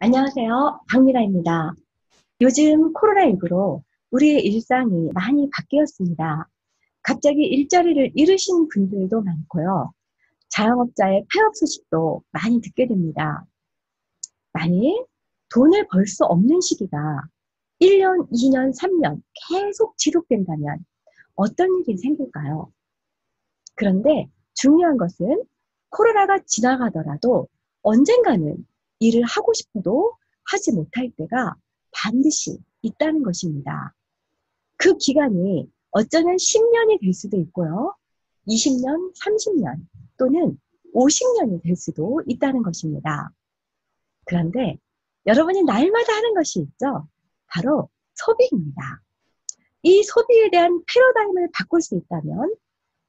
안녕하세요. 박미라입니다. 요즘 코로나19로 우리의 일상이 많이 바뀌었습니다. 갑자기 일자리를 잃으신 분들도 많고요. 자영업자의 폐업 소식도 많이 듣게 됩니다. 만일 돈을 벌 수 없는 시기가 1년, 2년, 3년 계속 지속된다면 어떤 일이 생길까요? 그런데 중요한 것은 코로나가 지나가더라도 언젠가는 일을 하고 싶어도 하지 못할 때가 반드시 있다는 것입니다. 그 기간이 어쩌면 10년이 될 수도 있고요. 20년, 30년 또는 50년이 될 수도 있다는 것입니다. 그런데 여러분이 날마다 하는 것이 있죠. 바로 소비입니다. 이 소비에 대한 패러다임을 바꿀 수 있다면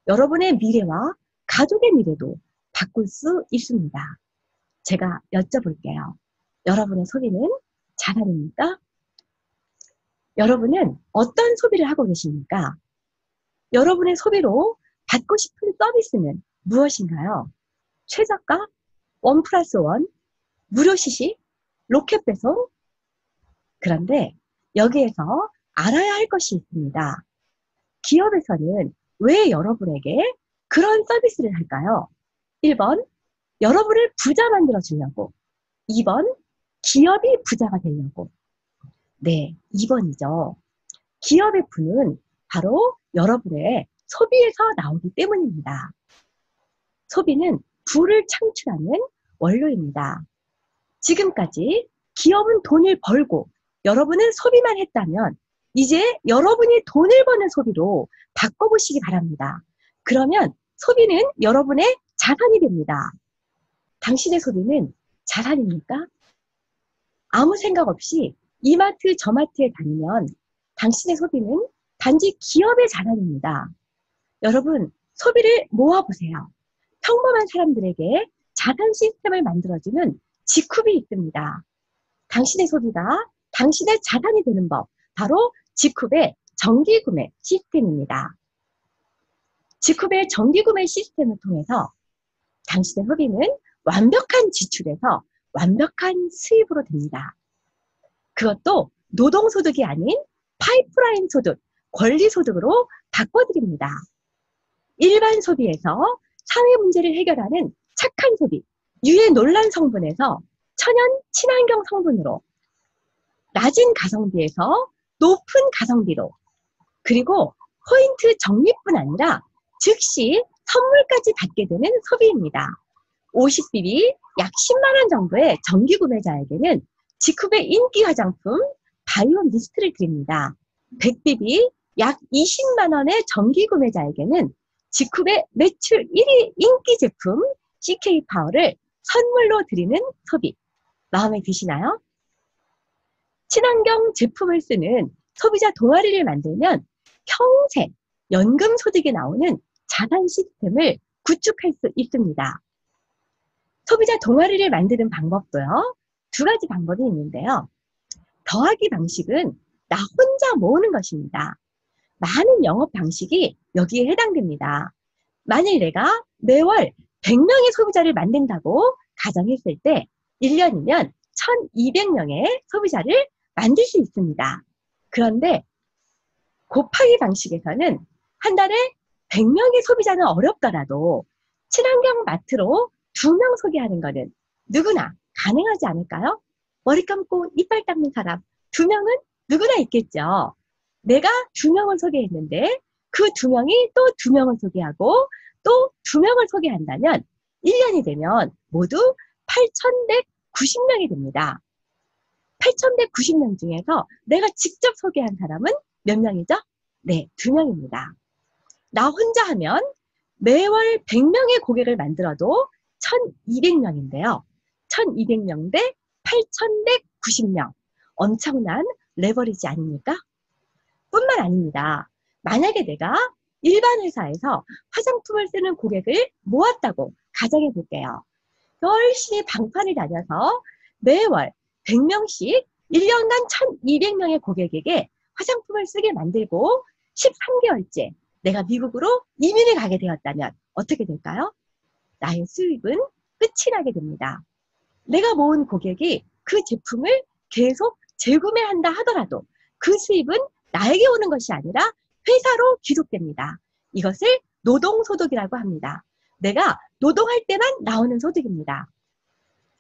여러분의 미래와 가족의 미래도 바꿀 수 있습니다. 제가 여쭤볼게요. 여러분의 소비는 자산입니까? 여러분은 어떤 소비를 하고 계십니까? 여러분의 소비로 받고 싶은 서비스는 무엇인가요? 최저가, 원 플러스 원, 무료 시식, 로켓 배송? 그런데 여기에서 알아야 할 것이 있습니다. 기업에서는 왜 여러분에게 그런 서비스를 할까요? 1번, 여러분을 부자 만들어 주려고. 2번, 기업이 부자가 되려고. 네, 2번이죠. 기업의 부는 바로 여러분의 소비에서 나오기 때문입니다. 소비는 부를 창출하는 원료입니다. 지금까지 기업은 돈을 벌고 여러분은 소비만 했다면 이제 여러분이 돈을 버는 소비로 바꿔보시기 바랍니다. 그러면 소비는 여러분의 자산이 됩니다. 당신의 소비는 자산입니까? 아무 생각 없이 이마트 저마트에 다니면 당신의 소비는 단지 기업의 자산입니다. 여러분, 소비를 모아보세요. 평범한 사람들에게 자산 시스템을 만들어주는 지쿱이 있습니다. 당신의 소비가 당신의 자산이 되는 법, 바로 지쿱의 정기구매 시스템입니다. 지쿱의 정기구매 시스템을 통해서 당신의 소비는 완벽한 지출에서 완벽한 수입으로 됩니다. 그것도 노동소득이 아닌 파이프라인 소득, 권리소득으로 바꿔드립니다. 일반 소비에서 사회 문제를 해결하는 착한 소비, 유해 논란 성분에서 천연 친환경 성분으로 낮은 가성비에서 높은 가성비로, 그리고 포인트 적립뿐 아니라 즉시 선물까지 받게 되는 소비입니다. 50bb 약 10만 원 정도의 정기 구매자에게는 지쿱의 인기 화장품 바이오 미스트를 드립니다. 100bb 약 20만 원의 정기 구매자에게는 지쿱의 매출 1위 인기 제품 CK 파워를 선물로 드리는 소비. 마음에 드시나요? 친환경 제품을 쓰는 소비자 동아리를 만들면 평생 연금 소득이 나오는 자산 시스템을 구축할 수 있습니다. 소비자 동아리를 만드는 방법도요. 두 가지 방법이 있는데요. 더하기 방식은 나 혼자 모으는 것입니다. 많은 영업 방식이 여기에 해당됩니다. 만일 내가 매월 100명의 소비자를 만든다고 가정했을 때 1년이면 1200명의 소비자를 만들 수 있습니다. 그런데 곱하기 방식에서는 한 달에 100명의 소비자는 어렵더라도 친환경 마트로 2명 소개하는 것은 누구나 가능하지 않을까요? 머리 감고 이빨 닦는 사람 2명은 누구나 있겠죠. 내가 2명을 소개했는데 그 2명이 또 2명을 소개하고 또 2명을 소개한다면 1년이 되면 모두 8,190명이 됩니다. 8,190명 중에서 내가 직접 소개한 사람은 몇 명이죠? 네, 2명입니다. 나 혼자 하면 매월 100명의 고객을 만들어도 1,200명인데요. 1,200명 대 8,190명. 엄청난 레버리지 아닙니까? 뿐만 아닙니다. 만약에 내가 일반 회사에서 화장품을 쓰는 고객을 모았다고 가정해 볼게요. 열심히 방판을 다녀서 매월 100명씩 1년간 1,200명의 고객에게 화장품을 쓰게 만들고 13개월째 내가 미국으로 이민을 가게 되었다면 어떻게 될까요? 나의 수입은 끝이 나게 됩니다. 내가 모은 고객이 그 제품을 계속 재구매한다 하더라도 그 수입은 나에게 오는 것이 아니라 회사로 귀속됩니다. 이것을 노동소득이라고 합니다. 내가 노동할 때만 나오는 소득입니다.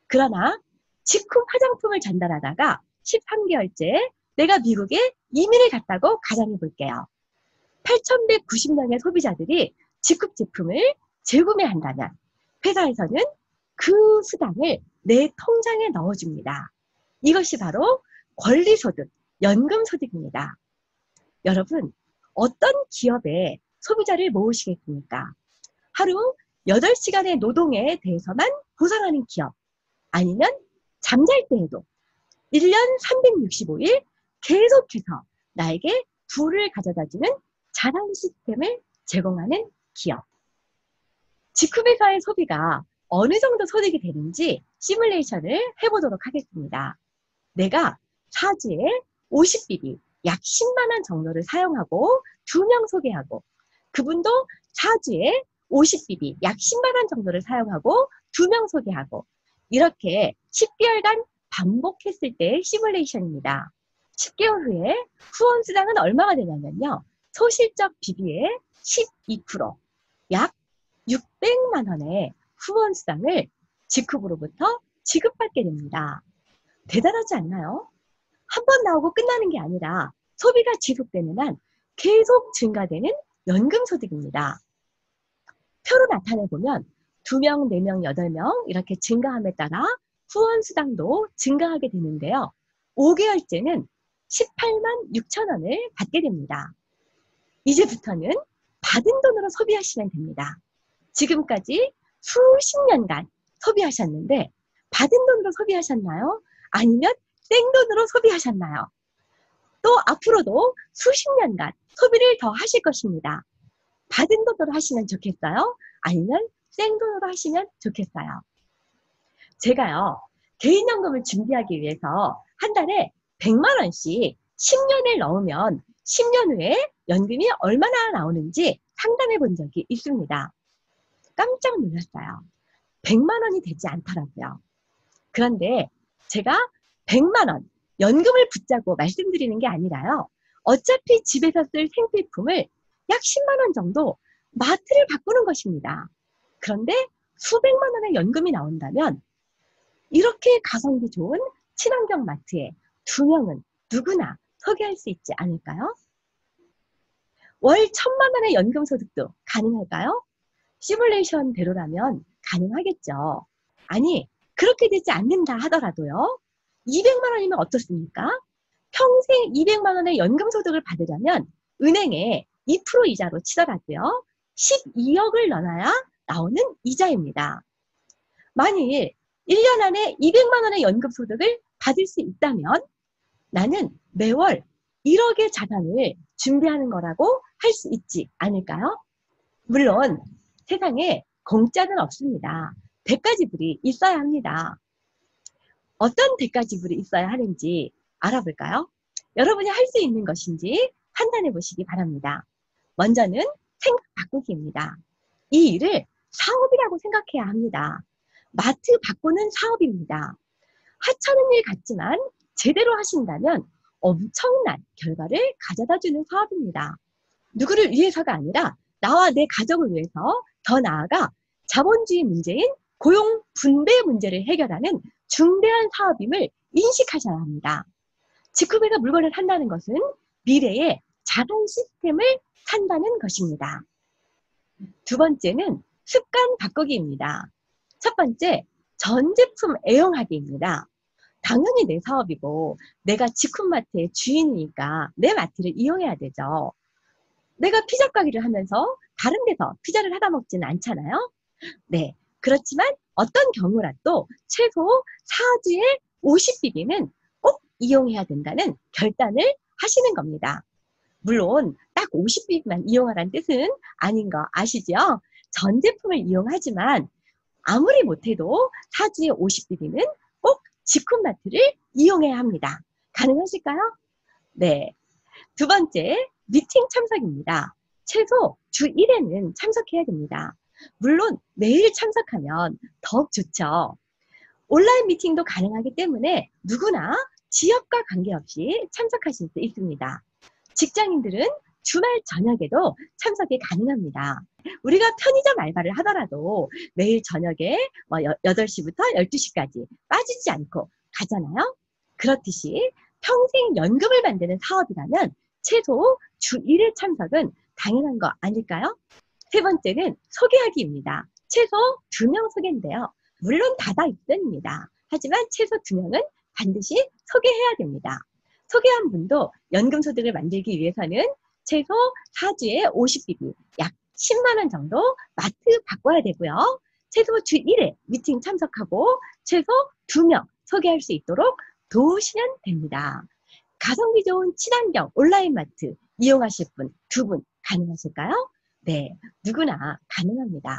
그러나 직후 화장품을 전달하다가 13개월째 내가 미국에 이민을 갔다고 가정해 볼게요. 8,190명의 소비자들이 직급 제품을 재구매한다면 회사에서는 그 수당을 내 통장에 넣어줍니다. 이것이 바로 권리소득, 연금소득입니다. 여러분, 어떤 기업에 소비자를 모으시겠습니까? 하루 8시간의 노동에 대해서만 보상하는 기업, 아니면 잠잘 때에도 1년 365일 계속해서 나에게 부를 가져다주는 자산 시스템을 제공하는 기업. 직후회사의 소비가 어느 정도 소득이 되는지 시뮬레이션을 해보도록 하겠습니다. 내가 4주에 50BB, 약 10만 원 정도를 사용하고 2명 소개하고, 그분도 4주에 50BB, 약 10만 원 정도를 사용하고 2명 소개하고, 이렇게 10개월간 반복했을 때의 시뮬레이션입니다. 10개월 후에 후원 수당은 얼마가 되냐면요. 소실적 비비의 12%, 약 600만 원의 후원 수당을 직후로부터 지급받게 됩니다. 대단하지 않나요? 한 번 나오고 끝나는 게 아니라 소비가 지속되는 한 계속 증가되는 연금소득입니다. 표로 나타내보면 2명, 4명, 8명 이렇게 증가함에 따라 후원 수당도 증가하게 되는데요. 5개월째는 18만 6천 원을 받게 됩니다. 이제부터는 받은 돈으로 소비하시면 됩니다. 지금까지 수십 년간 소비하셨는데 받은 돈으로 소비하셨나요? 아니면 생돈으로 소비하셨나요? 또 앞으로도 수십 년간 소비를 더 하실 것입니다. 받은 돈으로 하시면 좋겠어요? 아니면 생돈으로 하시면 좋겠어요? 제가요, 개인연금을 준비하기 위해서 한 달에 100만 원씩 10년을 넣으면 10년 후에 연금이 얼마나 나오는지 상담해 본 적이 있습니다. 깜짝 놀랐어요. 100만 원이 되지 않더라고요. 그런데 제가 100만 원 연금을 붙잡고 말씀드리는 게 아니라요. 어차피 집에서 쓸 생필품을 약 10만 원 정도 마트를 바꾸는 것입니다. 그런데 수백만 원의 연금이 나온다면 이렇게 가성비 좋은 친환경 마트에 2명은 누구나 소개할 수 있지 않을까요? 월 1,000만 원의 연금 소득도 가능할까요? 시뮬레이션대로라면 가능하겠죠. 아니, 그렇게 되지 않는다 하더라도요. 200만 원이면 어떻습니까? 평생 200만 원의 연금 소득을 받으려면 은행에 2% 이자로 치더라도요. 12억을 넣어야 나오는 이자입니다. 만일 1년 안에 200만 원의 연금 소득을 받을 수 있다면 나는 매월 1억의 자산을 준비하는 거라고 할 수 있지 않을까요? 물론 세상에 공짜는 없습니다. 대가지불이 있어야 합니다. 어떤 대가지불이 있어야 하는지 알아볼까요? 여러분이 할 수 있는 것인지 판단해 보시기 바랍니다. 먼저는 생각 바꾸기입니다. 이 일을 사업이라고 생각해야 합니다. 마트 바꾸는 사업입니다. 하찮은 일 같지만 제대로 하신다면 엄청난 결과를 가져다주는 사업입니다. 누구를 위해서가 아니라 나와 내 가족을 위해서 더 나아가 자본주의 문제인 고용 분배 문제를 해결하는 중대한 사업임을 인식하셔야 합니다. 직후배가 물건을 산다는 것은 미래의 자산 시스템을 산다는 것입니다. 두 번째는 습관 바꾸기입니다. 첫 번째, 전 제품 애용하기입니다. 당연히 내 사업이고 내가 직후마트의 주인이니까 내 마트를 이용해야 되죠. 내가 피자 가게를 하면서 다른 데서 피자를 하다 먹지는 않잖아요. 네, 그렇지만 어떤 경우라도 최소 4주에 50BB는 꼭 이용해야 된다는 결단을 하시는 겁니다. 물론 딱 50BB만 이용하라는 뜻은 아닌 거 아시죠? 전 제품을 이용하지만 아무리 못해도 4주에 50BB는 꼭 직후마트를 이용해야 합니다. 가능하실까요? 네. 두 번째, 미팅 참석입니다. 최소 주 1회는 참석해야 됩니다. 물론 매일 참석하면 더욱 좋죠. 온라인 미팅도 가능하기 때문에 누구나 지역과 관계없이 참석하실 수 있습니다. 직장인들은 주말 저녁에도 참석이 가능합니다. 우리가 편의점 알바를 하더라도 매일 저녁에 8시부터 12시까지 빠지지 않고 가잖아요. 그렇듯이 평생 연금을 만드는 사업이라면 최소 주 1회 참석은 당연한 거 아닐까요? 세 번째는 소개하기입니다. 최소 2명 소개인데요. 물론 다다 입선입니다. 하지만 최소 2명은 반드시 소개해야 됩니다. 소개한 분도 연금소득을 만들기 위해서는 최소 4주에 50BB, 약 10만원 정도 마트 바꿔야 되고요. 최소 주 1회 미팅 참석하고 최소 2명 소개할 수 있도록 도우시면 됩니다. 가성비 좋은 친환경 온라인 마트 이용하실 분, 2분 가능하실까요? 네, 누구나 가능합니다.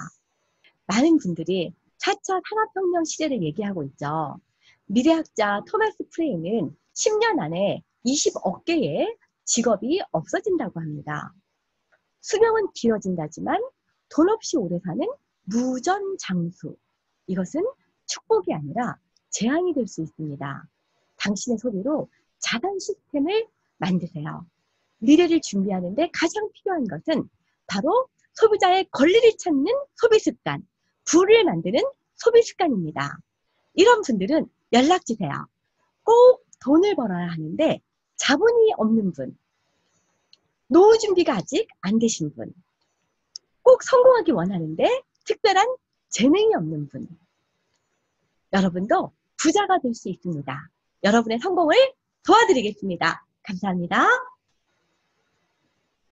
많은 분들이 4차 산업혁명 시대를 얘기하고 있죠. 미래학자 토마스 프레이는 10년 안에 20억 개의 직업이 없어진다고 합니다. 수명은 길어진다지만 돈 없이 오래 사는 무전장수. 이것은 축복이 아니라 재앙이 될 수 있습니다. 당신의 소리로 자산 시스템을 만드세요. 미래를 준비하는데 가장 필요한 것은 바로 소비자의 권리를 찾는 소비습관, 부를 만드는 소비습관입니다. 이런 분들은 연락주세요. 꼭 돈을 벌어야 하는데 자본이 없는 분, 노후 준비가 아직 안 되신 분, 꼭 성공하기 원하는데 특별한 재능이 없는 분, 여러분도 부자가 될 수 있습니다. 여러분의 성공을 도와드리겠습니다. 감사합니다.